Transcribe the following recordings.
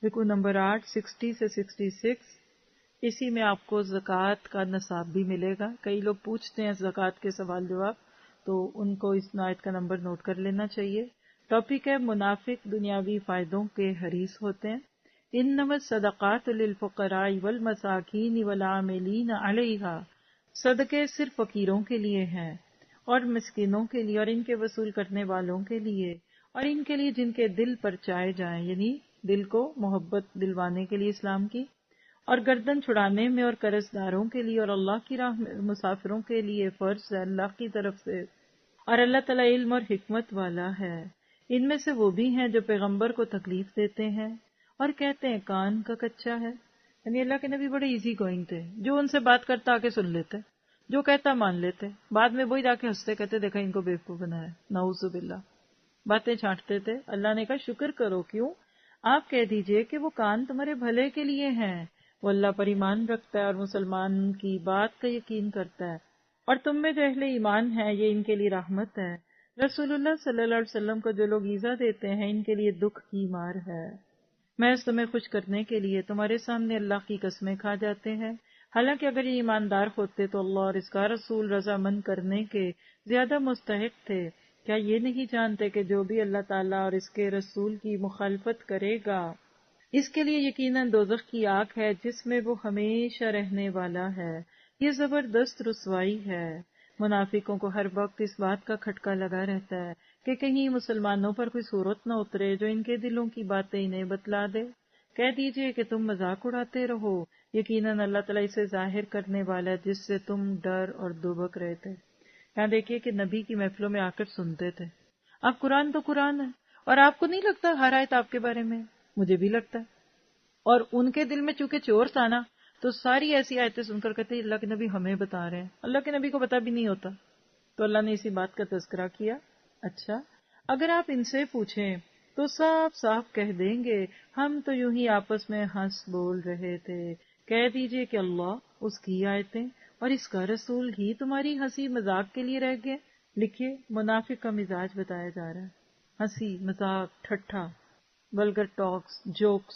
رکوع نمبر 8 60 سے 66. اسی میں آپ کو زکوٰۃ کا نصاب بھی ملے گا. کئی لوگ پوچھتے ہیں زکوٰۃ کے سوال جواب، تو ان کو اس آیت کا نمبر نوٹ کر لینا چاہیے. ٹاپک ہے منافق دنیاوی فائدوں کے حریص ہوتے ہیں. انما الصدقات للفقراء والمساکین والعاملین علیہا، صدقے صرف فقیروں کے لیے ہیں اور مسکینوں کے لیے اور ان کے وصول کرنے والوں کے لیے اور ان کے لیے جن کے دل پر چائے جائیں، یعنی دل کو محبت دلوانے کے لیے اسلام کی، اور گردن چھڑانے میں، اور قرض داروں کے لیے اور اللہ کی راہ میں مسافروں کے لیے فرض ہے اللہ کی طرف سے. اور اللہ تعالیٰ علم اور حکمت والا ہے. ان میں سے وہ بھی ہیں جو پیغمبر کو تکلیف دیتے ہیں اور کہتے ہیں کان کا کچا ہے. یعنی اللہ کے نبی بڑے ایزی گوئنگ تھے، جو ان سے بات کرتا آ کے سن لیتے، جو کہتا مان لیتے، بعد میں وہی جا کے ہنستے کہتے دیکھا ان کو بیوقوف بنایا، نعوذ باللہ. باتیں چھانٹتے تھے. اللہ نے کہا شکر کرو. کیوں؟ آپ کہہ دیجئے کہ وہ کان تمہارے بھلے کے لیے ہیں. وہ اللہ پر ایمان رکھتا ہے اور مسلمان کی بات کا یقین کرتا ہے، اور تم میں جو اہل ایمان ہے یہ ان کے لیے رحمت ہے. رسول اللہ صلی اللہ علیہ وسلم کو جو لوگ ایذا دیتے ہیں ان کے لیے دکھ کی مار ہے. محض تمہیں خوش کرنے کے لیے تمہارے سامنے اللہ کی قسمیں کھا جاتے ہیں، حالانکہ اگر یہ ایماندار ہوتے تو اللہ اور اس کا رسول رضامند کرنے کے زیادہ مستحق تھے. کیا یہ نہیں جانتے کہ جو بھی اللہ تعالیٰ اور اس کے رسول کی مخالفت کرے گا اس کے لیے یقیناً دوزخ کی آگ ہے جس میں وہ ہمیشہ رہنے والا ہے. یہ زبردست رسوائی ہے. منافقوں کو ہر وقت اس بات کا کھٹکا لگا رہتا ہے کہ کہیں مسلمانوں پر کوئی صورت نہ اترے جو ان کے دلوں کی باتیں انہیں بتلا دے. کہہ دیجئے کہ تم مذاق اڑاتے رہو، یقیناً اللہ تعالیٰ اسے ظاہر کرنے والا ہے جس سے تم ڈر اور دبک رہے تھے. یہاں دیکھیے کہ نبی کی محفلوں میں آ کر سنتے تھے. اب قرآن تو قرآن ہے، اور آپ کو نہیں لگتا ہر آیت آپ کے بارے میں؟ مجھے بھی لگتا ہے. اور ان کے دل میں چونکہ چور تھا نا، تو ساری ایسی آیتیں سن کر کہتے اللہ کے نبی ہمیں بتا رہے ہیں. اللہ کے نبی کو پتا بھی نہیں ہوتا. تو اللہ نے اسی بات کا تذکرہ کیا. اچھا، اگر آپ ان سے پوچھیں تو صاف صاف کہہ دیں گے ہم تو یوں ہی آپس میں ہنس بول رہے تھے. کہہ دیجئے کہ اللہ، اس کی آیتیں اور اس کا رسول ہی تمہاری ہنسی مذاق کے لیے رہ گئے. لکھیے منافق کا مزاج بتایا جا رہا ہے. ہنسی مذاق، ٹھٹھا، ولگر ٹاکس، جوکس،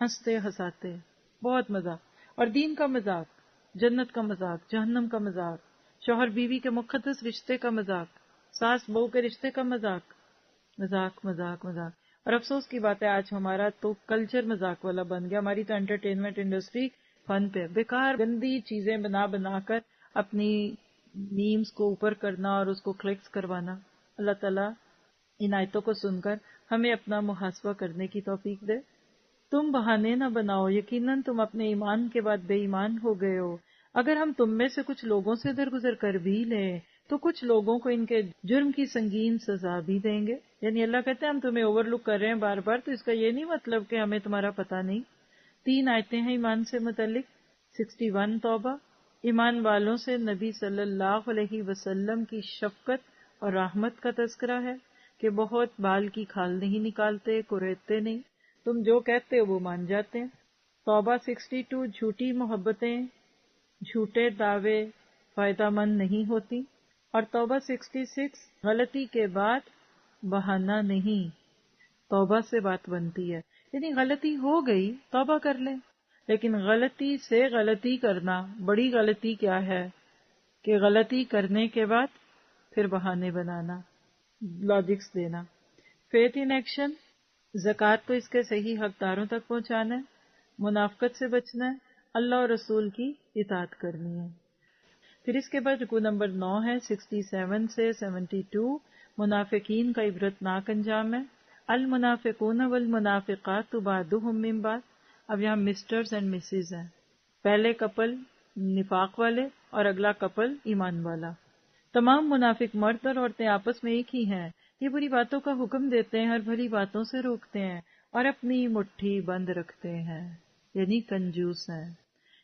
ہنستے ہنساتے، بہت مزہ. اور دین کا مذاق، جنت کا مذاق، جہنم کا مذاق، شوہر بیوی کے مقدس رشتے کا مذاق، ساس بہو کے رشتے کا مذاق، مذاق مذاق مذاق. اور افسوس کی بات ہے آج ہمارا تو کلچر مذاق والا بن گیا. ہماری تو انٹرٹینمنٹ انڈسٹری فن پہ، بیکار گندی چیزیں بنا بنا کر اپنی میمز کو اوپر کرنا اور اس کو کلکس کروانا. اللہ تعالیٰ ان آیتوں کو سن کر ہمیں اپنا محاسبہ کرنے کی توفیق دے. تم بہانے نہ بناؤ، یقیناً تم اپنے ایمان کے بعد بے ایمان ہو گئے ہو. اگر ہم تم میں سے کچھ لوگوں سے درگزر کر بھی لیں تو کچھ لوگوں کو ان کے جرم کی سنگین سزا بھی دیں گے. یعنی اللہ کہتے ہیں ہم تمہیں اوور لک کر رہے ہیں بار بار، تو اس کا یہ نہیں مطلب کہ ہمیں تمہارا پتہ نہیں. 3 آیتیں ہیں ایمان سے متعلق. 61 توبہ، ایمان والوں سے نبی صلی اللہ علیہ وسلم کی شفقت اور رحمت کا تذکرہ ہے کہ بہت بال کی کھال نہیں نکالتے، کریدتے نہیں، تم جو کہتے ہو وہ مان جاتے ہیں. توبہ 62، جھوٹی محبتیں، جھوٹے دعوے فائدہ مند نہیں ہوتی. اور توبہ 66، غلطی کے بعد بہانہ نہیں، توبہ سے بات بنتی ہے. یعنی غلطی ہو گئی توبہ کر لیں، لیکن غلطی سے غلطی کرنا، بڑی غلطی کیا ہے کہ غلطی کرنے کے بعد پھر بہانے بنانا، لاجکس دینا. فیتھ ان ایکشن، زکوٰۃ کو اس کے صحیح حقداروں تک پہنچانا ہے، منافقت سے بچنا ہے، اللہ اور رسول کی اطاعت کرنی ہے. پھر اس کے بعد رکوع نمبر 9 ہے 67 سے 72، منافقین کا عبرتناک انجام ہے. المنافقون والمنافقات بعضهم من بعض. اب یہاں مسٹرز اینڈ مسز ہیں. پہلے کپل نفاق والے اور اگلا کپل ایمان والا. تمام منافق مرد اور عورتیں آپس میں ایک ہی ہیں. یہ بری باتوں کا حکم دیتے ہیں اور بھلی باتوں سے روکتے ہیں اور اپنی مٹھی بند رکھتے ہیں، یعنی کنجوس ہیں.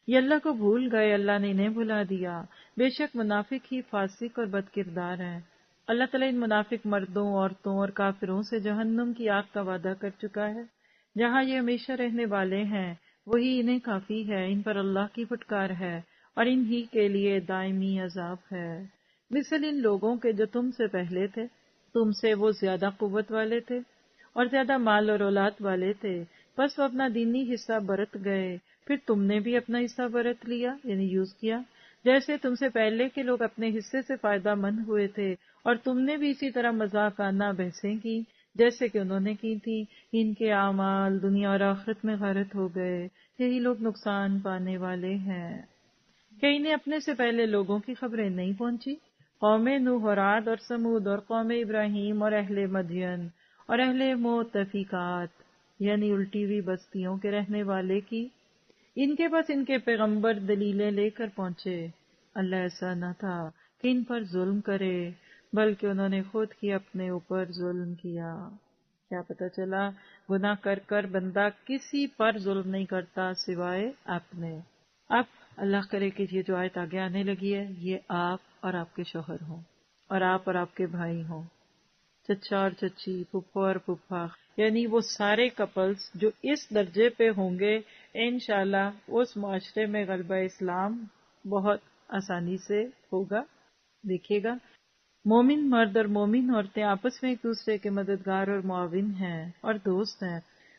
یہ اللہ کو بھول گئے، اللہ نے انہیں بھلا دیا. بے شک منافق ہی فاسق اور بد کردار ہیں. اللہ تعالیٰ ان منافق مردوں، عورتوں اور کافروں سے جہنم کی آگ کا وعدہ کر چکا ہے جہاں یہ ہمیشہ رہنے والے ہیں. وہی انہیں کافی ہے، ان پر اللہ کی پھٹکار ہے اور انہی کے لیے دائمی عذاب ہے. مثل ان لوگوں کے جو تم سے پہلے تھے، تم سے وہ زیادہ قوت والے تھے اور زیادہ مال اور اولاد والے تھے. بس وہ اپنا دینی حصہ برت گئے، پھر تم نے بھی اپنا حصہ برت لیا، یعنی یوز کیا، جیسے تم سے پہلے کے لوگ اپنے حصے سے فائدہ مند ہوئے تھے، اور تم نے بھی اسی طرح مذاقانہ بحثیں کی جیسے کہ انہوں نے کی تھی۔ ان کے اعمال دنیا اور آخرت میں غارت ہو گئے، یہی لوگ نقصان پانے والے ہیں۔ کہ انہیں اپنے سے پہلے لوگوں کی خبریں نہیں پہنچی؟ قوم نوح اور عاد اور سمود اور قوم ابراہیم اور اہل مدین اور اہل مؤتفقات یعنی الٹی ہوئی بستیوں کے رہنے والے کی، ان کے پاس ان کے پیغمبر دلیلیں لے کر پہنچے۔ اللہ ایسا نہ تھا کہ ان پر ظلم کرے، بلکہ انہوں نے خود ہی اپنے اوپر ظلم کیا۔ کیا پتہ چلا؟ گناہ کر کر بندہ کسی پر ظلم نہیں کرتا سوائے اپنے۔ اب اللہ کرے کہ یہ جو آیت آگے آنے لگی ہے یہ آپ اور آپ کے شوہر ہوں، اور آپ کے بھائی ہوں، چچا اور چچی، پھپھو اور پھپھا، یعنی وہ سارے کپلز جو اس درجے پہ ہوں گے، انشاءاللہ اس معاشرے میں غلبہ اسلام بہت آسانی سے ہوگا۔ دیکھیے گا، مومن مرد اور مومن عورتیں آپس میں ایک دوسرے کے مددگار اور معاون ہیں اور دوست ہیں،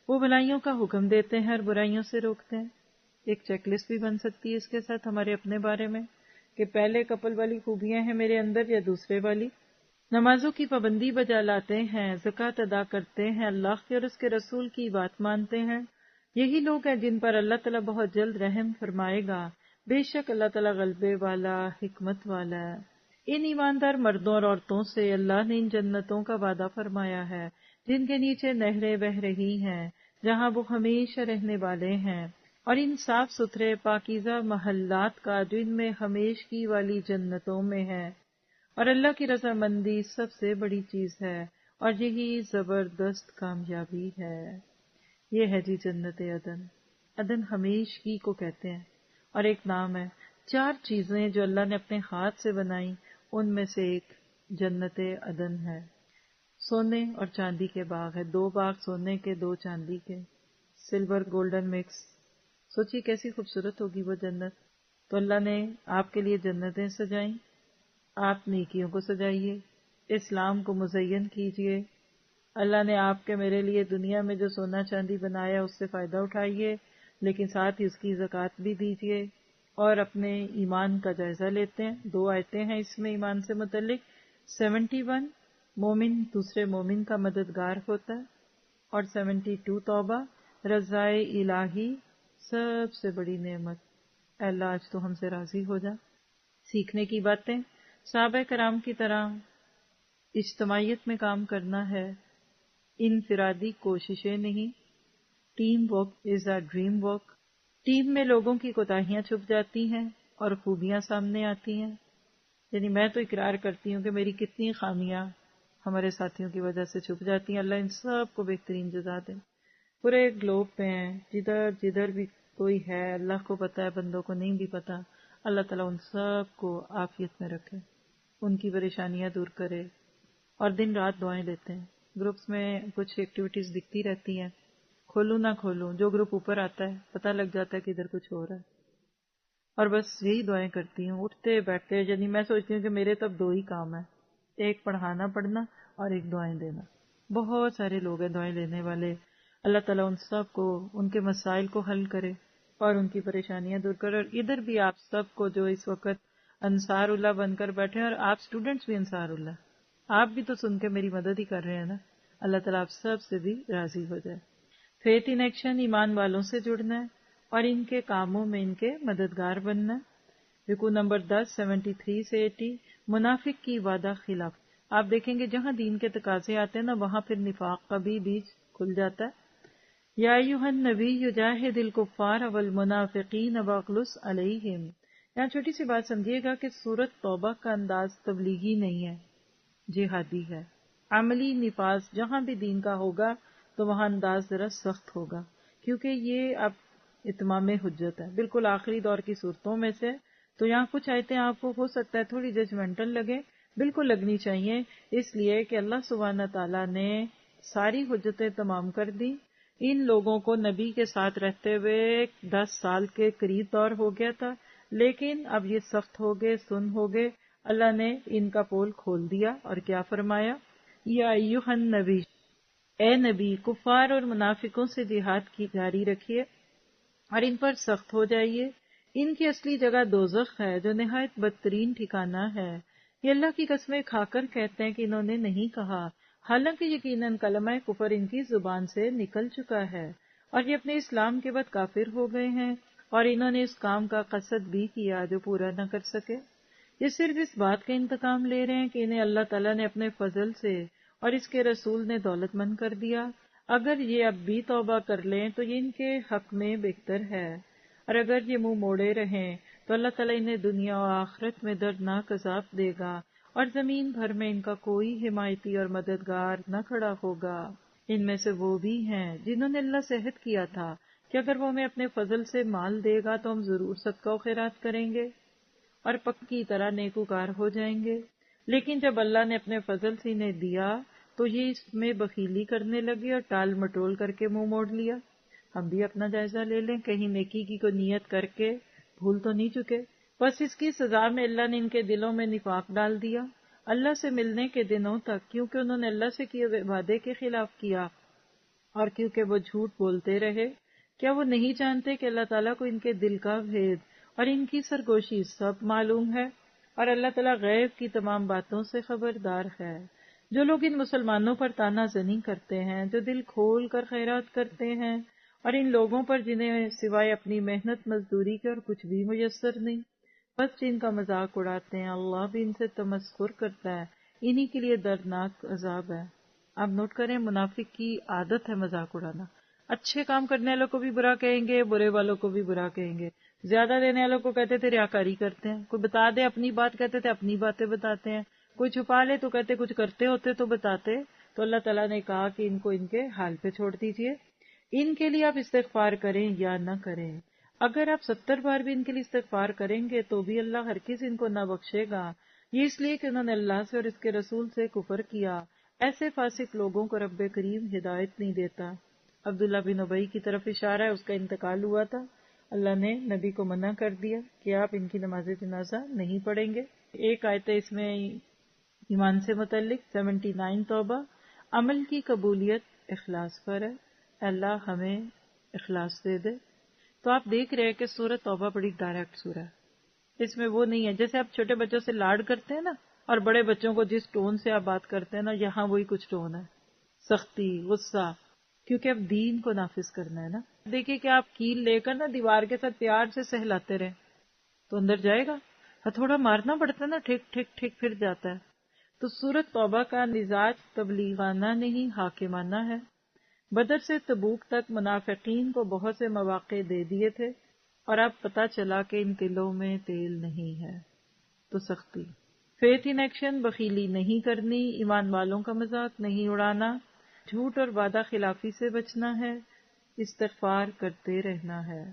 وہ بھلائیوں کا حکم دیتے ہیں اور برائیوں سے روکتے ہیں۔ ایک چیک لسٹ بھی بن سکتی ہے اس کے ساتھ ہمارے اپنے بارے میں کہ پہلے کپل والی خوبیاں ہیں میرے اندر یا دوسرے والی۔ نمازوں کی پابندی بجا لاتے ہیں، زکوٰۃ ادا کرتے ہیں، اللہ کی اور اس کے رسول کی بات مانتے ہیں، یہی لوگ ہیں جن پر اللہ تعالیٰ بہت جلد رحم فرمائے گا۔ بے شک اللہ تعالیٰ غلبے والا، حکمت والا ہے۔ ان ایماندار مردوں اور عورتوں سے اللہ نے ان جنتوں کا وعدہ فرمایا ہے جن کے نیچے نہریں بہہ رہی ہیں، جہاں وہ ہمیشہ رہنے والے ہیں، اور ان صاف ستھرے پاکیزہ محلات کا جو ان میں ہمیشگی والی جنتوں میں ہے۔ اور اللہ کی رضامندی سب سے بڑی چیز ہے، اور یہی زبردست کامیابی ہے۔ یہ ہے جی جنت عدن۔ عدن ہمیشگی کو کہتے ہیں، اور ایک نام ہے۔ 4 چیزیں جو اللہ نے اپنے ہاتھ سے بنائیں ان میں سے ایک جنت عدن ہے۔ سونے اور چاندی کے باغ ہے، 2 باغ سونے کے، 2 چاندی کے، سلور گولڈن مکس۔ سوچیے کیسی خوبصورت ہوگی وہ جنت۔ تو اللہ نے آپ کے لیے جنتیں سجائیں، آپ نیکیوں کو سجائیے، اسلام کو مزین کیجیے۔ اللہ نے آپ کے میرے لیے دنیا میں جو سونا چاندی بنایا اس سے فائدہ اٹھائیے، لیکن ساتھ ہی اس کی زکوٰۃ بھی دیجیے، اور اپنے ایمان کا جائزہ لیتے ہیں۔ 2 آیتیں ہیں اس میں ایمان سے متعلق۔ 71 مومن دوسرے مومن کا مددگار ہوتا ہے، اور 72 توبہ، رضائے الہی سب سے بڑی نعمت۔ اے اللہ آج تو ہم سے راضی ہو جا۔ سیکھنے کی باتیں، صحابہ کرام کی طرح اجتماعیت میں کام کرنا ہے، انفرادی کوششیں نہیں۔ Team work is a dream work. Team میں لوگوں کی کوتاہیاں چھپ جاتی ہیں اور خوبیاں سامنے آتی ہیں۔ یعنی میں تو اقرار کرتی ہوں کہ میری کتنی خامیاں ہمارے ساتھیوں کی وجہ سے چھپ جاتی ہیں۔ اللہ ان سب کو بہترین جزا دے۔ پورے گلوب پہ ہیں، جدھر جدھر بھی کوئی ہے، اللہ کو پتہ ہے، بندوں کو نہیں بھی پتہ۔ اللہ تعالیٰ ان سب کو عافیت میں رکھے، ان کی پریشانیاں دور کرے، اور دن رات دعائیں لیتے ہیں۔ گروپس میں کچھ ایکٹیویٹیز دکھتی رہتی ہیں، کھولوں نہ کھولوں، جو گروپ اوپر آتا ہے پتہ لگ جاتا ہے کہ ادھر کچھ ہو رہا ہے، اور بس یہی دعائیں کرتی ہوں اٹھتے بیٹھتے۔ یعنی میں سوچتی ہوں کہ میرے تو اب 2 ہی کام ہیں، ایک پڑھانا پڑھنا اور ایک دعائیں دینا۔ بہت سارے لوگ ہیں دعائیں لینے والے۔ اللہ تعالیٰ ان سب کو ان کے مسائل کو حل کرے اور ان کی پریشانیاں دور کرے۔ اور ادھر بھی آپ سب کو جو اس وقت انصار اللہ بن کر بیٹھے ہیں، اور آپ اسٹوڈنٹس بھی انصار اللہ، آپ بھی تو سن کے میری مدد ہی کر رہے ہیں نا۔ اللہ تعالیٰ آپ سب سے بھی راضی ہو جائے۔ فیتھ ان ایکشن، ایمان والوں سے جڑنا ہے اور ان کے کاموں میں ان کے مددگار بننا ہے۔ رکوع نمبر 10 73 سے 80، منافق کی وعدہ خلاف۔ آپ دیکھیں گے جہاں دین کے تقاضے آتے ہیں نا، وہاں پھر نفاق کا بھی بیج کھل جاتا ہے۔ یا ایھا النبی جاہد الکفار والمنافقین واغلظ علیہم۔ یہاں چھوٹی سی بات سمجھیے گا کہ سورۃ توبہ کا انداز تبلیغی نہیں ہے، جہادی ہے۔ عملی نفاذ جہاں بھی دین کا ہوگا تو وہاں انداز ذرا سخت ہوگا، کیونکہ یہ اب اتمام حجت ہے، بالکل آخری دور کی صورتوں میں سے۔ تو یہاں کچھ آیتیں آپ کو ہو سکتا ہے تھوڑی ججمنٹل لگے، بالکل لگنی چاہیے، اس لیے کہ اللہ سبحانہ تعالیٰ نے ساری حجتیں تمام کر دی۔ ان لوگوں کو نبی کے ساتھ رہتے ہوئے 10 سال کے قریب دور ہو گیا تھا، لیکن اب یہ سخت ہو گئے، سن ہو گئے۔ اللہ نے ان کا پول کھول دیا اور کیا فرمایا؟ یا ایھا النبی، اے نبی کفار اور منافقوں سے جہاد کی جاری رکھیے اور ان پر سخت ہو جائیے. ان کی اصلی جگہ دوزخ ہے جو نہایت بدترین ٹھکانہ ہے. یہ اللہ کی قسمیں کھا کر کہتے ہیں کہ انہوں نے نہیں کہا، حالانکہ یقیناً کلمہ کفر ان کی زبان سے نکل چکا ہے اور یہ اپنے اسلام کے بعد کافر ہو گئے ہیں، اور انہوں نے اس کام کا قصد بھی کیا جو پورا نہ کر سکے. یہ صرف اس بات کا انتقام لے رہے ہیں کہ انہیں اللہ تعالیٰ نے اپنے فضل سے اور اس کے رسول نے دولت مند کر دیا. اگر یہ اب بھی توبہ کر لیں تو یہ ان کے حق میں بہتر ہے، اور اگر یہ منہ موڑے رہیں تو اللہ تعالیٰ انہیں دنیا و آخرت میں دردناک عذاب دے گا، اور زمین بھر میں ان کا کوئی حمایتی اور مددگار نہ کھڑا ہوگا. ان میں سے وہ بھی ہیں جنہوں نے اللہ سے عہد کیا تھا کہ اگر وہ ہمیں اپنے فضل سے مال دے گا تو ہم ضرور صدقہ و خیرات کریں گے اور پکی طرح نیکوکار ہو جائیں گے. لیکن جب اللہ نے اپنے فضل سے انہیں دیا تو یہ اس میں بخیلی کرنے لگے اور ٹال مٹول کر کے منہ موڑ لیا. ہم بھی اپنا جائزہ لے لیں، کہیں نیکی کی کوئی نیت کر کے بھول تو نہیں چکے. بس اس کی سزا میں اللہ نے ان کے دلوں میں نفاق ڈال دیا اللہ سے ملنے کے دنوں تک، کیونکہ انہوں نے اللہ سے کیے ہوئے وعدے کے خلاف کیا اور کیونکہ وہ جھوٹ بولتے رہے. کیا وہ نہیں جانتے کہ اللہ تعالیٰ کو ان کے دل کا بھید اور ان کی سرگوشی سب معلوم ہے، اور اللہ تعالیٰ غیب کی تمام باتوں سے خبردار ہے. جو لوگ ان مسلمانوں پر تانا زنی کرتے ہیں، جو دل کھول کر خیرات کرتے ہیں، اور ان لوگوں پر جنہیں سوائے اپنی محنت مزدوری کے اور کچھ بھی میسر نہیں، بس جن کا مذاق اڑاتے ہیں، اللہ بھی ان سے تمسخر کرتا ہے، انہی کے لیے دردناک عذاب ہے. آپ نوٹ کریں، منافق کی عادت ہے مذاق اڑانا. اچھے کام کرنے والوں کو بھی برا کہیں گے، برے والوں کو بھی برا کہیں گے. زیادہ دینے والوں کو کہتے تھے ریاکاری کرتے ہیں، کوئی بتا دے اپنی بات کہتے تھے اپنی باتیں بتاتے ہیں، کوئی چھپا لے تو کہتے کچھ کرتے ہوتے تو بتاتے. تو اللہ تعالیٰ نے کہا کہ ان کو ان کے حال پہ چھوڑ دیجئے. ان کے لیے آپ استغفار کریں یا نہ کریں، اگر آپ 70 بار بھی ان کے لیے استغفار کریں گے تو بھی اللہ ہرگز ان کو نہ بخشے گا. یہ اس لیے کہ انہوں نے اللہ سے اور اس کے رسول سے کفر کیا. ایسے فاسق لوگوں کو رب کریم ہدایت نہیں دیتا. عبداللہ بن ابی کی طرف اشارہ ہے، اس کا انتقال ہوا تھا. اللہ نے نبی کو منع کر دیا کہ آپ ان کی نماز جنازہ نہیں پڑھیں گے. ایک آیت ہے اس میں ایمان سے متعلق 79 توبہ. عمل کی قبولیت اخلاص پر ہے، اللہ ہمیں اخلاص دے دے. تو آپ دیکھ رہے ہیں کہ سورۃ توبہ بڑی ڈائریکٹ سورہ ہے. اس میں وہ نہیں ہے جیسے آپ چھوٹے بچوں سے لاڈ کرتے ہیں نا، اور بڑے بچوں کو جس ٹون سے آپ بات کرتے ہیں نا، یہاں وہی کچھ ٹون ہے، سختی، غصہ، کیونکہ اب دین کو نافذ کرنا ہے نا. دیکھیے کہ آپ کیل لے کر نا دیوار کے ساتھ پیار سے سہلاتے رہیں تو اندر جائے گا، ہتھوڑا مارنا پڑتا ہے نا، ٹھیک ٹھیک ٹھیک پھر جاتا ہے. تو سورۃ توبہ کا مزاج تبلیغانہ نہیں حاکمانہ ہے. بدر سے تبوک تک منافقین کو بہت سے مواقع دے دیے تھے، اور اب پتہ چلا کہ ان دلوں میں تیل نہیں ہے. تو سختی، فیتھ ان ایکشن، بخیلی نہیں کرنی، ایمان والوں کا مذاق نہیں اڑانا، جھوٹ اور وعدہ خلافی سے بچنا ہے، استغفار کرتے رہنا ہے.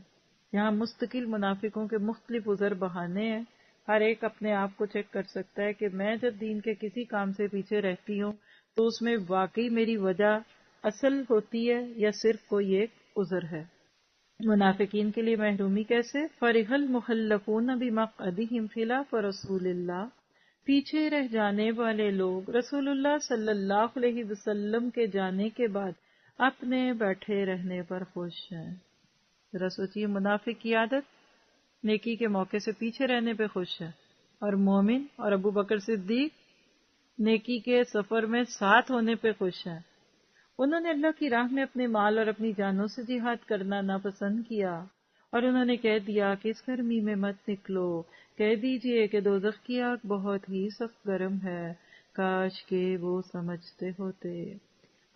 یہاں مستقل منافقوں کے مختلف عذر بہانے ہیں. ہر ایک اپنے آپ کو چیک کر سکتا ہے کہ میں جب دین کے کسی کام سے پیچھے رہتی ہوں تو اس میں واقعی میری وجہ اصل ہوتی ہے یا صرف کوئی ایک عذر ہے. منافقین کے لیے محرومی کیسے؟ فرح المخلفون بمقعدہم خلاف رسول اللہ، پیچھے رہ جانے والے لوگ رسول اللہ صلی اللہ علیہ وسلم کے جانے کے بعد اپنے بیٹھے رہنے پر خوش ہیں. ذرا سوچیے، منافق کی عادت نیکی کے موقع سے پیچھے رہنے پہ خوش ہے، اور مومن اور ابو بکر صدیق نیکی کے سفر میں ساتھ ہونے پہ خوش ہیں. انہوں نے اللہ کی راہ میں اپنے مال اور اپنی جانوں سے جہاد کرنا ناپسند کیا، اور انہوں نے کہہ دیا کہ اس گرمی میں مت نکلو، کہہ دیجئے کہ دوزخ کی آگ بہت ہی سخت گرم ہے، کاش کہ وہ سمجھتے ہوتے.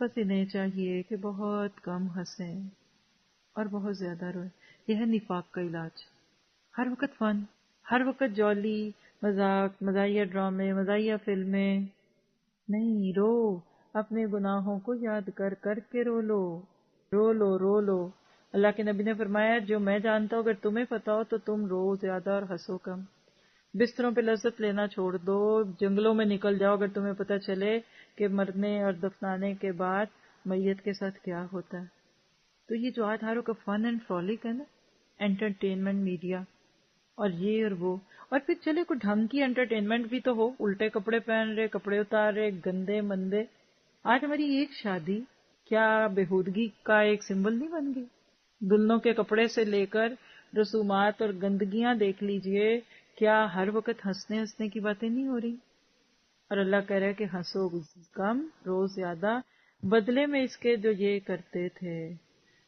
بس انہیں چاہیے کہ بہت کم ہنسیں اور بہت زیادہ روئیں. یہ ہے نفاق کا علاج. ہر وقت فن، ہر وقت جولی، مذاق، مزاحیہ ڈرامے، مزاحیہ فلمیں نہیں. رو، اپنے گناہوں کو یاد کر کر کے رو لو، رو لو، رو لو. اللہ کے نبی نے فرمایا جو میں جانتا ہوں اگر تمہیں پتا ہو تو تم رو زیادہ اور ہنسو کم. بستروں پہ لذت لینا چھوڑ دو، جنگلوں میں نکل جاؤ اگر تمہیں پتا چلے کہ مرنے اور دفنانے کے بعد میت کے ساتھ کیا ہوتا ہے. تو یہ جو آج ہاروں کا فن اینڈ فرولک ہے نا، انٹرٹینمنٹ میڈیا اور یہ اور وہ، اور پھر چلے کوئی ڈھنگ کی انٹرٹینمنٹ بھی تو ہو. الٹے کپڑے پہن رہے، کپڑے اتار رہے، گندے مندے. آج ہماری ایک شادی کیا بےہودگی کا ایک سمبل نہیں بن گئی؟ دلہنوں کے کپڑے سے لے کر رسومات اور گندگیاں دیکھ لیجئے، کیا ہر وقت ہنسنے کی باتیں نہیں ہو رہی؟ اور اللہ کہہ رہا ہے کہ ہنسو کم روز زیادہ، بدلے میں اس کے جو یہ کرتے تھے۔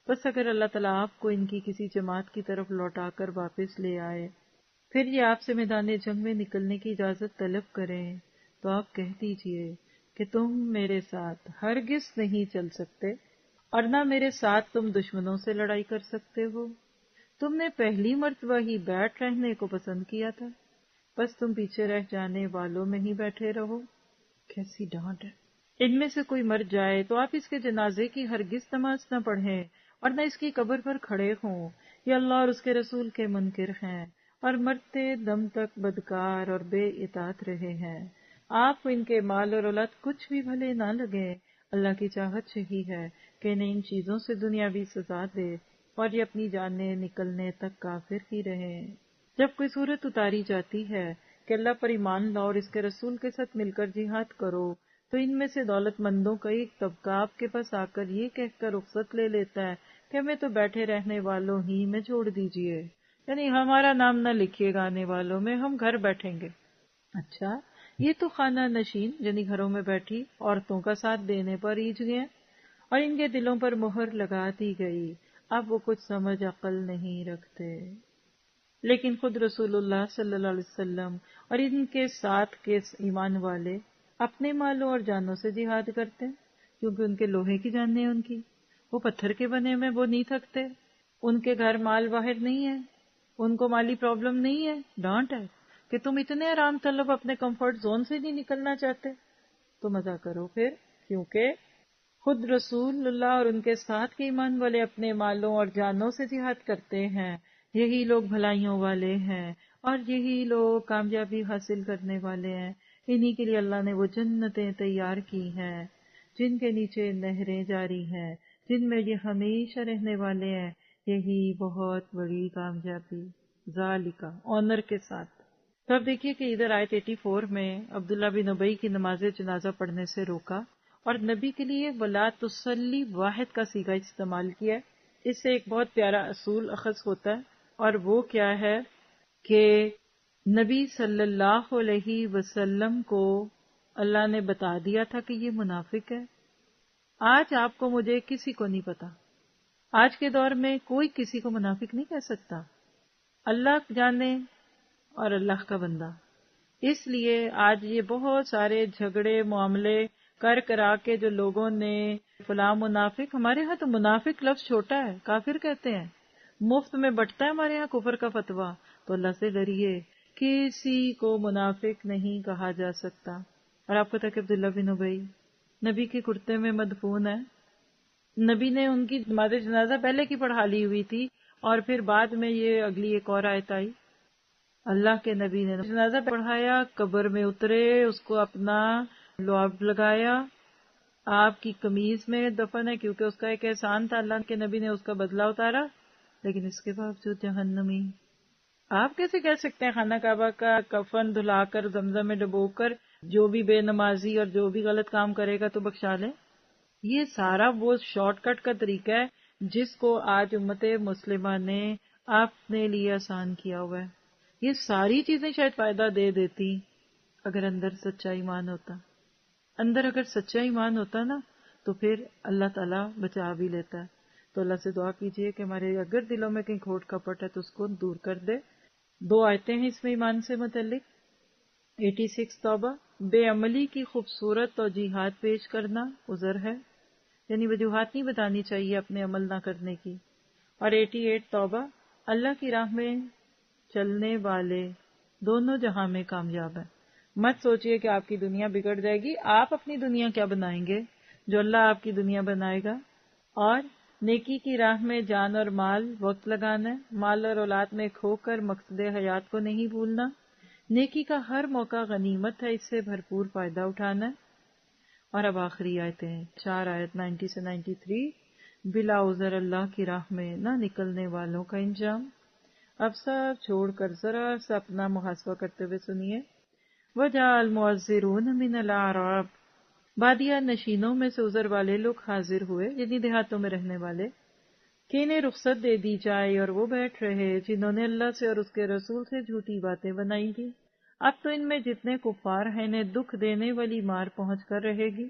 بس اگر اللہ تعالیٰ آپ کو ان کی کسی جماعت کی طرف لوٹا کر واپس لے آئے، پھر یہ آپ سے میدان جنگ میں نکلنے کی اجازت طلب کریں، تو آپ کہہ دیجئے کہ تم میرے ساتھ ہرگز نہیں چل سکتے، اور نہ میرے ساتھ تم دشمنوں سے لڑائی کر سکتے ہو۔ تم نے پہلی مرتبہ ہی بیٹھ رہنے کو پسند کیا تھا، بس تم پیچھے رہ جانے والوں میں ہی بیٹھے رہو۔ کیسی ڈانٹ ہے! ان میں سے کوئی مر جائے تو آپ اس کے جنازے کی ہرگز نماز نہ پڑھیں اور نہ اس کی قبر پر کھڑے ہوں، یہ اللہ اور اس کے رسول کے منکر ہیں اور مرتے دم تک بدکار اور بے اطاعت رہے ہیں۔ آپ کو ان کے مال اور اولاد کچھ بھی بھلے نہ لگے، اللہ کی چاہت یہی ہے کہ انہیں ان چیزوں سے دنیاوی سزا دے اور یہ اپنی جانیں نکلنے تک کافر ہی رہیں۔ جب کوئی صورت اتاری جاتی ہے کہ اللہ پر ایمان لاؤ اور اس کے رسول کے ساتھ مل کر جہاد کرو، تو ان میں سے دولت مندوں کا ایک طبقہ آپ کے پاس آ کر یہ کہہ کر رخصت لے لیتا ہے کہ ہمیں تو بیٹھے رہنے والوں ہی میں چھوڑ دیجئے، یعنی ہمارا نام نہ لکھیے گا آنے والوں میں، ہم گھر بیٹھیں گے۔ اچھا، یہ تو خانہ نشین یعنی گھروں میں بیٹھی عورتوں کا ساتھ دینے پر ایج گئے اور ان کے دلوں پر مہر لگا دی گئی، اب وہ کچھ سمجھ عقل نہیں رکھتے۔ لیکن خود رسول اللہ صلی اللہ علیہ وسلم اور ان کے ساتھ کے ایمان والے اپنے مالوں اور جانوں سے جہاد کرتے ہیں، کیونکہ ان کے لوہے کی جانیں ان کی، وہ پتھر کے بنے میں وہ نہیں تھکتے، ان کے گھر مال باہر نہیں ہے، ان کو مالی پرابلم نہیں ہے۔ ڈانٹ ہے کہ تم اتنے آرام طلب اپنے کمفرٹ زون سے نہیں نکلنا چاہتے، تو مزہ کرو پھر، کیونکہ خود رسول اللہ اور ان کے ساتھ کے ایمان والے اپنے مالوں اور جانوں سے جہاد کرتے ہیں، یہی لوگ بھلائیوں والے ہیں اور یہی لوگ کامیابی حاصل کرنے والے ہیں۔ انہی کے لیے اللہ نے وہ جنتیں تیار کی ہیں جن کے نیچے نہریں جاری ہیں، جن میں یہ ہمیشہ رہنے والے ہیں، یہی بہت بڑی کامیابی، ذالکا آنر کے ساتھ۔ تو اب دیکھیے کہ ادھر آیت 84 میں عبداللہ بن ابی کی نماز جنازہ پڑھنے سے روکا اور نبی کے لیے ولا تصلی واحد کا صیغہ استعمال کیا ہے۔ اس سے ایک بہت پیارا اصول اخذ ہوتا ہے، اور وہ کیا ہے کہ نبی صلی اللہ علیہ وسلم کو اللہ نے بتا دیا تھا کہ یہ منافق ہے۔ آج آپ کو مجھے کسی کو نہیں پتا، آج کے دور میں کوئی کسی کو منافق نہیں کہہ سکتا، اللہ جانے اور اللہ کا بندہ۔ اس لیے آج یہ بہت سارے جھگڑے معاملے کر کرا کے جو لوگوں نے فلاں منافق، ہمارے ہاں تو منافق لفظ چھوٹا ہے، کافر کہتے ہیں، مفت میں بٹتا ہے ہمارے ہاں کفر کا فتویٰ۔ تو اللہ سے ڈریے، کسی کو منافق نہیں کہا جا سکتا۔ اور آپ کو تک عبداللہ بن ابی نبی کے کرتے میں مدفون ہے، نبی نے ان کی نماز جنازہ پہلے کی پڑھا لی ہوئی تھی، اور پھر بعد میں یہ اگلی ایک اور آیت آئی، اللہ کے نبی نے جنازہ پڑھایا، قبر میں اترے، اس کو اپنا لعاب لگایا، آپ کی قمیض میں دفن ہے کیونکہ اس کا ایک احسان تھا، اللہ کے نبی نے اس کا بدلہ اتارا، لیکن اس کے باوجود جہنمی۔ آپ کیسے کہہ سکتے ہیں خانہ کعبہ کا کفن دھلا کر زمزم میں ڈبو کر جو بھی بے نمازی اور جو بھی غلط کام کرے گا تو بخشا لیں؟ یہ سارا وہ شارٹ کٹ کا طریقہ ہے جس کو آج امت مسلمہ نے اپنے لیے آسان کیا ہوا ہے۔ یہ ساری چیزیں شاید فائدہ دے دیتی اگر اندر سچا ایمان ہوتا، اندر اگر سچا ایمان ہوتا نا تو پھر اللہ تعالیٰ بچا بھی لیتا ہے۔ تو اللہ سے دعا کیجئے کہ ہمارے اگر دلوں میں کہیں کھوٹ کپٹ ہے تو اس کو دور کر دے۔ 2 آیتیں ہیں اس میں ایمان سے متعلق۔ 86 توبہ، بے عملی کی خوبصورت توجیہات پیش کرنا عذر ہے، یعنی وجوہات نہیں بتانی چاہیے اپنے عمل نہ کرنے کی۔ اور 88 توبہ، اللہ کی راہ میں چلنے والے دونوں جہاں میں کامیاب ہیں۔ مت سوچئے کہ آپ کی دنیا بگڑ جائے گی، آپ اپنی دنیا کیا بنائیں گے جو اللہ آپ کی دنیا بنائے گا۔ اور نیکی کی راہ میں جان اور مال وقت لگانا ہے، مال اور اولاد میں کھو کر مقصد حیات کو نہیں بھولنا۔ نیکی کا ہر موقع غنیمت ہے، اس سے بھرپور فائدہ اٹھانا ہے۔ اور اب آخری آیتیں 4 آیت 90 سے 93، بلا عذر اللہ کی راہ میں نہ نکلنے والوں کا انجام۔ اب سب چھوڑ کر ذرا سا اپنا محاسبہ کرتے ہوئے سنیے۔ وَجَاءَ الْمُعَذِّرُونَ مِنَ الْأَعْرَابِ، بادیہ نشینوں میں سے عذر والے لوگ حاضر ہوئے، یعنی دیہاتوں میں رہنے والے، کہ انہیں رخصت دے دی جائے، اور وہ بیٹھ رہے جنہوں نے اللہ سے اور اس کے رسول سے جھوٹی باتیں بنائی تھی۔ اب تو ان میں جتنے کفار ہیں انہیں دکھ دینے والی مار پہنچ کر رہے گی،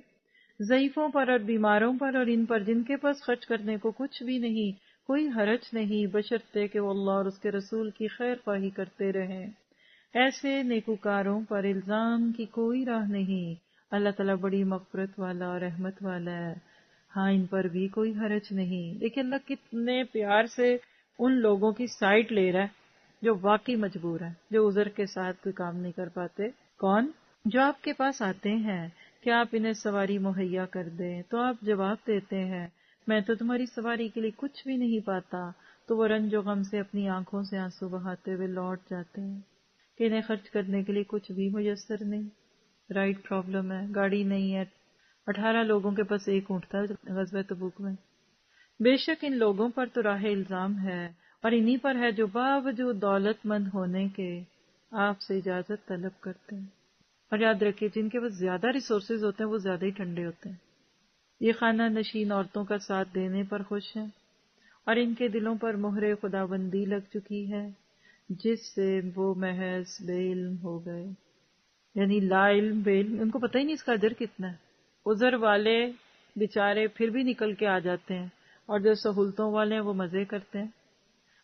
ضعیفوں پر اور بیماروں پر اور ان پر جن کے پاس خرچ کرنے کو کچھ بھی نہیں، کوئی حرج نہیں، بشرطے کہ وہ اللہ اور اس کے رسول کی خیر خواہی کرتے رہیں۔ ایسے نیکوکاروں پر الزام کی کوئی راہ نہیں، اللہ تعالیٰ بڑی مغفرت والا اور رحمت والا ہے، ہاں ان پر بھی کوئی حرج نہیں۔ دیکھیں اللہ کتنے پیار سے ان لوگوں کی سائٹ لے رہا ہے جو واقعی مجبور ہیں، جو عذر کے ساتھ کوئی کام نہیں کر پاتے۔ کون؟ جو آپ کے پاس آتے ہیں کہ آپ انہیں سواری مہیا کر دیں، تو آپ جواب دیتے ہیں میں تو تمہاری سواری کے لیے کچھ بھی نہیں پاتا، تو وہ رنج و غم سے اپنی آنکھوں سے آنسو بہاتے ہوئے لوٹ جاتے ہیں کہ انہیں خرچ کرنے کے لیے کچھ بھی میسر نہیں، رائٹ پرابلم ہے، گاڑی نہیں ہے، 18 لوگوں کے پاس ایک اونٹ تھا غزوہ تبوک میں۔ بے شک ان لوگوں پر تو راہ الزام ہے، اور انہی پر ہے جو باوجود دولت مند ہونے کے آپ سے اجازت طلب کرتے ہیں۔ اور یاد رکھیے جن کے پاس زیادہ ریسورسز ہوتے ہیں وہ زیادہ ہی ٹھنڈے ہوتے ہیں۔ یہ خانہ نشین عورتوں کا ساتھ دینے پر خوش ہیں، اور ان کے دلوں پر مہر خداوندی لگ چکی ہے، جس سے وہ محض بے علم ہو گئے، یعنی لا علم بے علم، ان کو پتہ ہی نہیں اس کا اجر کتنا ہے۔ عذر والے بیچارے پھر بھی نکل کے آ جاتے ہیں، اور جو سہولتوں والے ہیں وہ مزے کرتے ہیں۔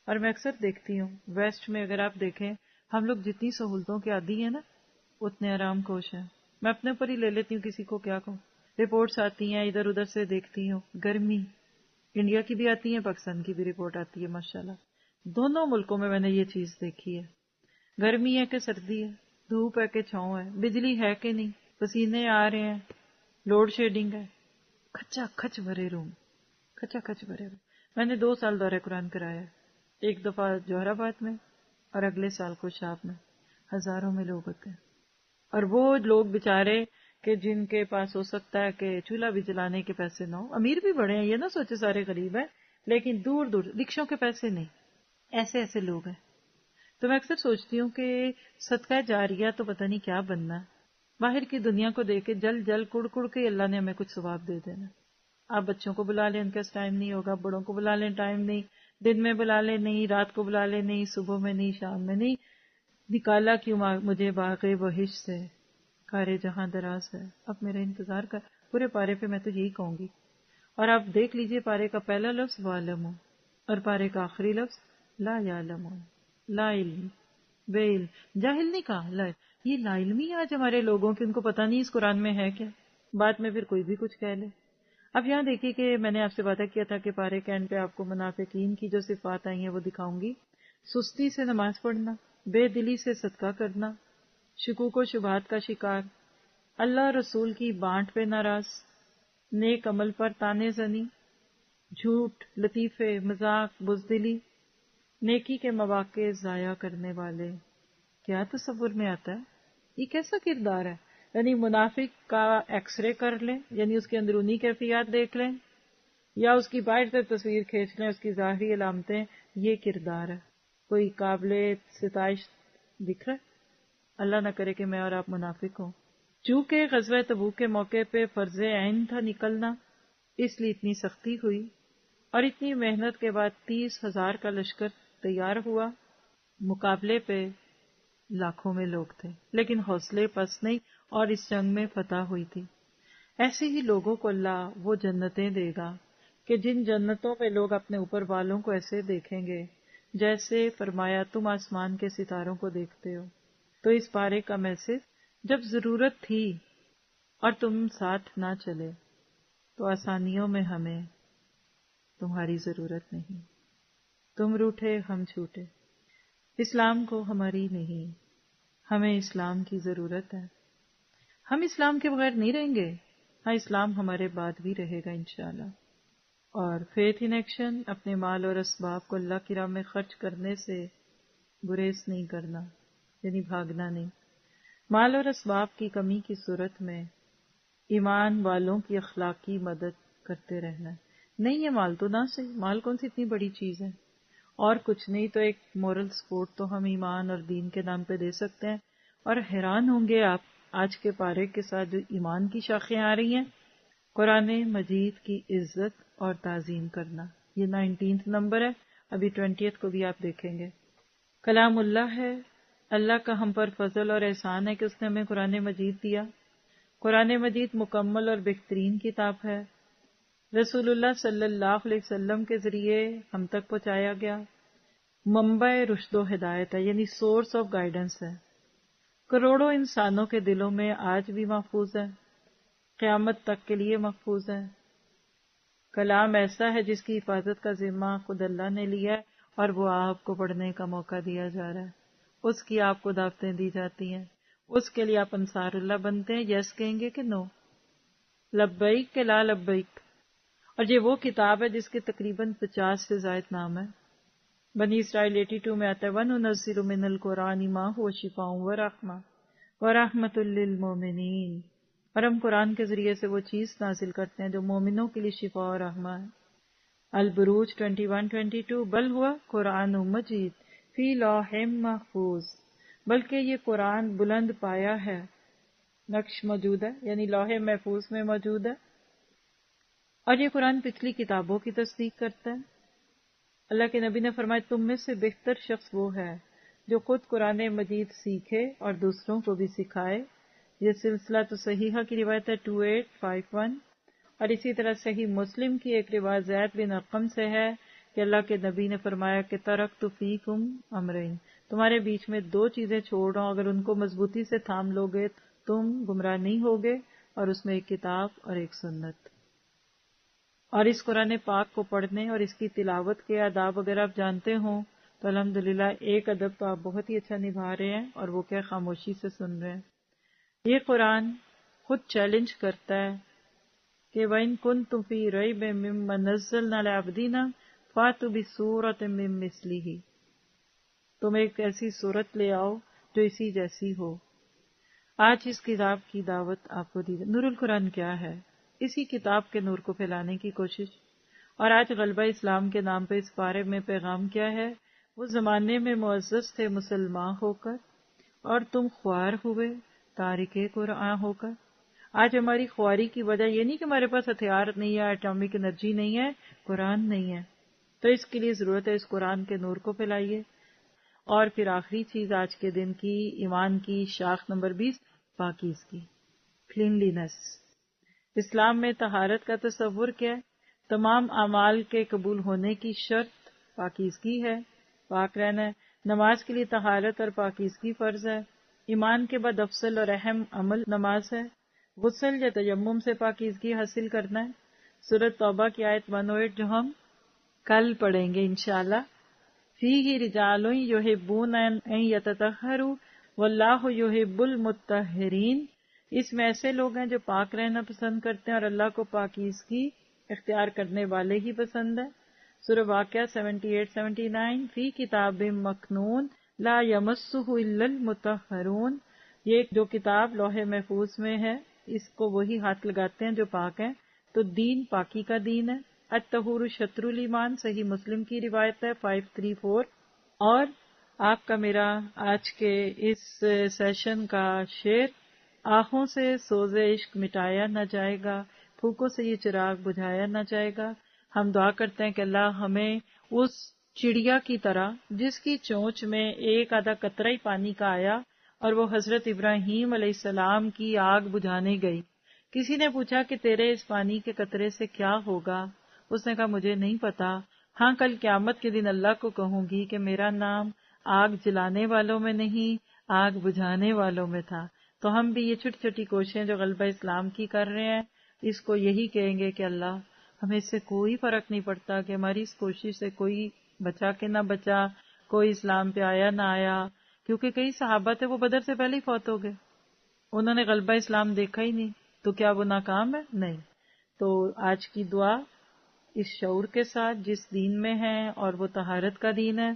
اور میں اکثر دیکھتی ہوں ویسٹ میں، اگر آپ دیکھیں ہم لوگ جتنی سہولتوں کے عادی ہیں نا اتنے آرام کوش ہیں۔ میں اپنے اوپر ہی لے لیتی ہوں، کسی کو کیا کہوں۔ رپورٹس آتی ہیں ادھر ادھر سے، دیکھتی ہوں گرمی انڈیا کی بھی آتی ہے، پاکستان کی بھی رپورٹ آتی ہے، ماشاءاللہ دونوں ملکوں میں نے یہ چیز دیکھی ہے۔ گرمی ہے کہ سردی ہے، دھوپ ہے کہ چھاؤں ہے، بجلی ہے کہ نہیں، پسینے آ رہے ہیں، لوڈ شیڈنگ ہے، کھچا کھچ بھرے روم، کھچا کھچ بھرے روم۔ میں نے 2 سال دورہ قرآن کرایا، ایک دفعہ جوہر آباد میں اور اگلے سال خوشاب میں، ہزاروں میں لوگ ہوتے ہیں۔ اور وہ لوگ بیچارے کہ جن کے پاس ہو سکتا ہے کہ چولہا بھی جلانے کے پیسے نہ ہو، امیر بھی بڑے ہیں، یہ نہ سوچے سارے غریب ہیں، لیکن دور دور رکشوں کے پیسے نہیں، ایسے ایسے لوگ ہیں۔ تو میں اکثر سوچتی ہوں کہ صدقہ جاریہ تو پتہ نہیں کیا بننا ہے، باہر کی دنیا کو دیکھ کے جل جل کڑ کڑ کے اللہ نے ہمیں کچھ ثواب دے دینا۔ آپ بچوں کو بلا لیں، ان کے پاس ٹائم نہیں ہوگا، بڑوں کو بلا لیں ٹائم نہیں، دن میں بلا لیں نہیں، رات کو بلا لیں نہیں، صبح میں نہیں، شام میں نہیں، نکالا کیوں مجھے باغ بہشت سے، کار جہاں دراز ہے، اب میرا انتظار کر۔ پورے پارے پہ میں تو یہی کہوں گی۔ اور آپ دیکھ لیجئے پارے کا پہلا لفظ وَعْلَمُوا، اور پارے کا آخری لفظ لا یعلمون، لا علم، بے علم، جاہل نہیں کہا، لا، یہ لا علمی آج ہمارے لوگوں کی، ان کو پتہ نہیں اس قرآن میں ہے کیا، بعد میں پھر کوئی بھی کچھ کہہ لے۔ اب یہاں دیکھیے کہ میں نے آپ سے وعدہ کیا تھا کہ پارے کے اینڈ پہ آپ کو منافقین کی جو صفات آئی ہیں وہ دکھاؤں گی۔ سستی سے نماز پڑھنا، بے دلی سے صدقہ کرنا، شکوک و شبہات کا شکار، اللہ رسول کی بانٹ پہ ناراض، نیک عمل پر طعنے زنی، جھوٹ، لطیفے، مذاق، بزدلی، نیکی کے مواقع ضائع کرنے والے۔ کیا تصور میں آتا ہے یہ کیسا کردار ہے؟ یعنی منافق کا ایکس رے کر لیں، یعنی اس کے اندرونی کیفیات دیکھ لیں، یا اس کی باہر سے تصویر کھینچ لیں، اس کی ظاہری علامتیں، یہ کردار ہے۔ کوئی قابل ستائش دکھ رہا ہے؟ اللہ نہ کرے کہ میں اور آپ منافق ہوں۔ چونکہ غزوہ تبوک کے موقع پہ فرض عین تھا نکلنا، اس لیے اتنی سختی ہوئی، اور اتنی محنت کے بعد 30,000 کا لشکر تیار ہوا، مقابلے پہ لاکھوں میں لوگ تھے، لیکن حوصلے پست نہیں، اور اس جنگ میں فتح ہوئی تھی۔ ایسے ہی لوگوں کو اللہ وہ جنتیں دے گا کہ جن جنتوں میں لوگ اپنے اوپر والوں کو ایسے دیکھیں گے جیسے فرمایا تم آسمان کے ستاروں کو دیکھتے ہو۔ تو اس پارے کا میسج، جب ضرورت تھی اور تم ساتھ نہ چلے تو آسانیوں میں ہمیں تمہاری ضرورت نہیں، تم روٹھے ہم چھوٹے، اسلام کو ہماری نہیں، ہمیں اسلام کی ضرورت ہے، ہم اسلام کے بغیر نہیں رہیں گے، ہاں اسلام ہمارے بعد بھی رہے گا انشاءاللہ۔ اور فیتھ ان ایکشن، اپنے مال اور اسباب کو اللہ کی راہ میں خرچ کرنے سے گریز نہیں کرنا، یعنی بھاگنا نہیں۔ مال اور اسباب کی کمی کی صورت میں ایمان والوں کی اخلاقی مدد کرتے رہنا ہے۔ نہیں یہ مال تو نہ صحیح، مال کون سی اتنی بڑی چیز ہے، اور کچھ نہیں تو ایک مورل سپورٹ تو ہم ایمان اور دین کے نام پہ دے سکتے ہیں۔ اور حیران ہوں گے آپ آج کے پارے کے ساتھ جو ایمان کی شاخیں آ رہی ہیں، قرآن مجید کی عزت اور تعظیم کرنا، یہ 19 نمبر ہے، ابھی 20 کو بھی آپ دیکھیں گے۔ کلام اللہ ہے، اللہ کا ہم پر فضل اور احسان ہے کہ اس نے ہمیں قرآن مجید دیا۔ قرآن مجید مکمل اور بہترین کتاب ہے، رسول اللہ صلی اللہ علیہ وسلم کے ذریعے ہم تک پہنچایا گیا، منبع رشد و ہدایت ہے، یعنی سورس آف گائیڈنس ہے، کروڑوں انسانوں کے دلوں میں آج بھی محفوظ ہے، قیامت تک کے لیے محفوظ ہے۔ کلام ایسا ہے جس کی حفاظت کا ذمہ خود اللہ نے لیا ہے، اور وہ آپ کو پڑھنے کا موقع دیا جا رہا ہے، اس کی آپ کو دعوتیں دی جاتی ہیں، اس کے لیے آپ انصار اللہ بنتے ہیں، یس کہیں گے کہ نو، لبیک کہ لا لبیک۔ اور یہ وہ کتاب ہے جس کے تقریباً 50 سے زائد نام ہے۔ بنی اسرائیل 82 میں آتا ہے وَنُنَزِّلُ مِنَ الْقُرْآنِ مَا هُوَ شِفَاءٌ وَرَحْمَةٌ وَرَحْمَةٌ لِّلْمُؤْمِنِينَ، اور ہم قرآن کے ذریعے سے وہ چیز نازل کرتے ہیں جو مومنوں کے لیے شفا اور رحمہ ہے۔ البروج 21-22 بل ہوا قرآن مجید فی لوح محفوظ، بلکہ یہ قرآن بلند پایا ہے، نقش موجود ہے، یعنی لوح محفوظ میں موجود ہے، اور یہ قرآن پچھلی کتابوں کی تصدیق کرتا ہے۔ اللہ کے نبی نے فرمایا تم میں سے بہتر شخص وہ ہے جو خود قرآن مجید سیکھے اور دوسروں کو بھی سکھائے۔ یہ سلسلہ تو صحیحہ کی روایت ہے 2851، اور اسی طرح صحیح مسلم کی ایک روایت زید بن ارقم سے ہے کہ اللہ کے نبی نے فرمایا کہ ترکت فیکم امرین، تمہارے بیچ میں 2 چیزیں چھوڑ رہا ہوں، اگر ان کو مضبوطی سے تھام لو گے تم گمراہ نہیں ہوگے، اور اس میں ایک کتاب اور ایک سنت۔ اور اس قرآن پاک کو پڑھنے اور اس کی تلاوت کے آداب اگر آپ جانتے ہوں تو الحمدللہ ایک ادب تو آپ بہت ہی اچھا نبھا رہے ہیں، اور وہ کیا خاموشی سے سن رہے ہیں۔ یہ قرآن خود چیلنج کرتا ہے کہ وَإِن كُنتُمْ فِي رَيْبٍ مِّمَّا نَزَّلْنَا عَلَىٰ عَبْدِنَا فَأْتُوا بِسُورَةٍ مِّن مِّثْلِهِ، تم ایک ایسی صورت لے آؤ جو اسی جیسی ہو۔ آج اس کتاب کی دعوت آپ کو دی۔ نور القرآن کیا ہے؟ اسی کتاب کے نور کو پھیلانے کی کوشش۔ اور آج غلبہ اسلام کے نام پہ اس بارے میں پیغام کیا ہے؟ وہ زمانے میں معزز تھے مسلمان ہو کر، اور تم خوار ہوئے تارک قرآن ہو کر۔ آج ہماری خواری کی وجہ یہ نہیں کہ ہمارے پاس ہتھیار نہیں ہے، ایٹامک انرجی نہیں ہے، قرآن نہیں ہے، تو اس کے لیے ضرورت ہے اس قرآن کے نور کو پھیلائیے۔ اور پھر آخری چیز آج کے دن کی ایمان کی شاخ نمبر 20، پاکیزگی، کلینلینس۔ اسلام میں طہارت کا تصور کیا ہے؟ تمام اعمال کے قبول ہونے کی شرط پاکیزگی ہے، پاک رہنا ہے۔ نماز کے لیے طہارت اور پاکیزگی فرض ہے۔ ایمان کے بعد افضل اور اہم عمل نماز ہے۔ غسل یا تیمم سے پاکیزگی حاصل کرنا ہے۔ سورۃ توبہ کی آیت 108 جو ہم کل پڑھیں گے انشاءاللہ، فیہ رجال یحبون ان یتطہروا واللہ یحب المطہرین، اس میں ایسے لوگ ہیں جو پاک رہنا پسند کرتے ہیں اور اللہ کو پاکیزگی اختیار کرنے والے ہی پسند ہے۔ سورہ واقعہ 78-79 فی کتاب مکنون لا یمسہ الا المطہرون، یہ جو کتاب لوح محفوظ میں ہے اس کو وہی ہاتھ لگاتے ہیں جو پاک ہیں۔ تو دین پاکی کا دین ہے۔ الطہور شطر الایمان، صحیح مسلم کی روایت ہے 534۔ اور آپ کا میرا آج کے اس سیشن کا شعر، آنکھوں سے سوز عشق مٹایا نہ جائے گا، پھوکوں سے یہ چراغ بجھایا نہ جائے گا۔ ہم دعا کرتے ہیں کہ اللہ ہمیں اس چڑیا کی طرح جس کی چونچ میں ایک آدھا قطرہ ہی پانی کا آیا اور وہ حضرت ابراہیم علیہ السلام کی آگ بجھانے گئی، کسی نے پوچھا کہ تیرے اس پانی کے قطرے سے کیا ہوگا؟ اس نے کہا مجھے نہیں پتا، ہاں کل قیامت کے دن اللہ کو کہوں گی کہ میرا نام آگ جلانے والوں میں نہیں، آگ بجھانے والوں میں تھا۔ تو ہم بھی یہ چھوٹی چھوٹی کوششیں جو غلبہ اسلام کی کر رہے ہیں، اس کو یہی کہیں گے کہ اللہ ہمیں اس سے کوئی فرق نہیں پڑتا کہ ہماری اس کوشش سے کوئی بچا کہ نہ بچا، کوئی اسلام پہ آیا نہ آیا، کیونکہ کئی صحابہ تھے وہ بدر سے پہلے ہی فوت ہو گئے، انہوں نے غلبہ اسلام دیکھا ہی نہیں، تو کیا وہ ناکام ہے؟ نہیں۔ تو آج کی دعا اس شعور کے ساتھ جس دین میں ہے، اور وہ طہارت کا دین ہے،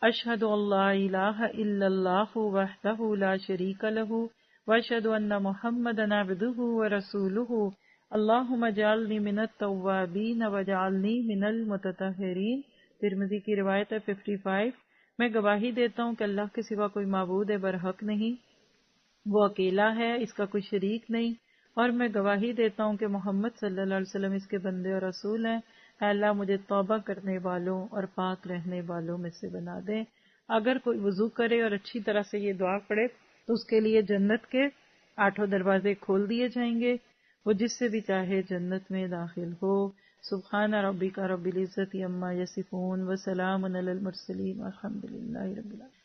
اشہد ان لا الہ الا اللہ وحدہ لا شریک لہ واشہد ان محمدا عبدہ ورسولہ اللہم اجعلنی من التوابین واجعلنی من المتطہرین۔ ترمذی کی روایت ہے 55۔ میں گواہی دیتا ہوں کہ اللہ کے سوا کوئی معبود برحق نہیں، وہ اکیلا ہے، اس کا کوئی شریک نہیں، اور میں گواہی دیتا ہوں کہ محمد صلی اللہ علیہ وسلم اس کے بندے اور رسول ہیں۔ اے اللہ مجھے توبہ کرنے والوں اور پاک رہنے والوں میں سے بنا دیں۔ اگر کوئی وضو کرے اور اچھی طرح سے یہ دعا پڑھے تو اس کے لیے جنت کے 8 دروازے کھول دیے جائیں گے، وہ جس سے بھی چاہے جنت میں داخل ہو۔ سبحان ربک رب العزت عما یصفون وسلام علی المرسلین والحمد للہ رب العالمین۔